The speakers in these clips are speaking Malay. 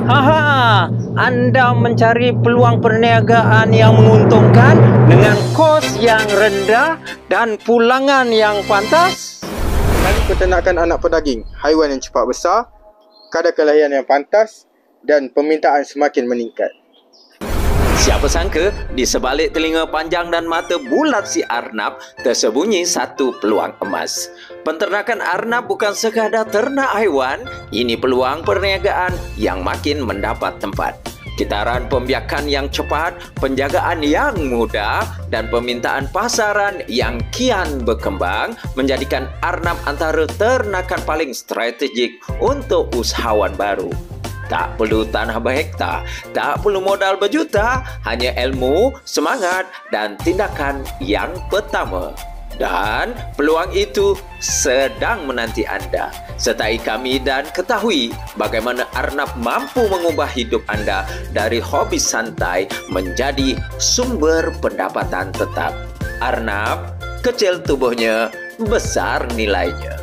Haha, Anda mencari peluang perniagaan yang menguntungkan dengan kos yang rendah dan pulangan yang pantas? Dan peternakan anak pedaging, haiwan yang cepat besar, kadar kelahiran yang pantas dan permintaan semakin meningkat. Siapa sangka di sebalik telinga panjang dan mata bulat si Arnab tersembunyi satu peluang emas. Penternakan Arnab bukan sekadar ternak haiwan, ini peluang perniagaan yang makin mendapat tempat. Kitaran pembiakan yang cepat, penjagaan yang mudah dan permintaan pasaran yang kian berkembang menjadikan Arnab antara ternakan paling strategik untuk usahawan baru. Tak perlu tanah berhektar, tak perlu modal berjuta, hanya ilmu, semangat dan tindakan yang pertama. Dan peluang itu sedang menanti anda. Sertai kami dan ketahui bagaimana Arnab mampu mengubah hidup anda dari hobi santai menjadi sumber pendapatan tetap. Arnab, kecil tubuhnya, besar nilainya.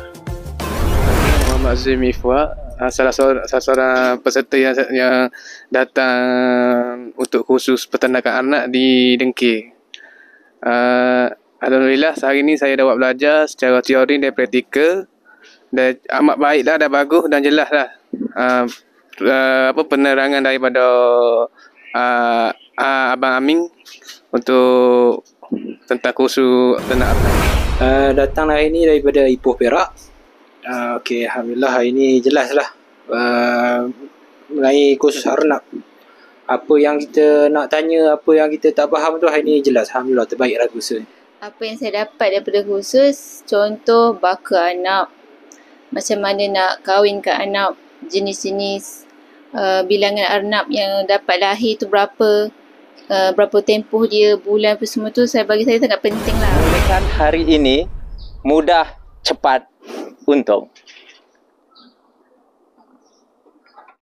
Muhammad Zul Mifwa, salah seorang peserta yang datang untuk kursus peternakan anak di Dengke. Alhamdulillah hari ini saya dapat belajar secara teori dan praktikal. Dan amat baik dah bagus dan jelas lah. Penerangan daripada Abang Amin untuk tentang kursus peternakan anak. Datang hari ini daripada Ipoh Perak. Okey, alhamdulillah hari ini jelaslah mengenai kursus Arnab. Apa yang kita nak tanya, apa yang kita tak faham tu hari ini jelas. Alhamdulillah terbaiklah kursus. Apa yang saya dapat daripada kursus, contoh baka anak, macam mana nak kahwinkan anak, jenis-jenis bilangan Arnab yang dapat lahir tu berapa, berapa tempoh dia, bulan apa semua tu bagi saya sangat penting lah. Hari ini mudah, cepat, untung.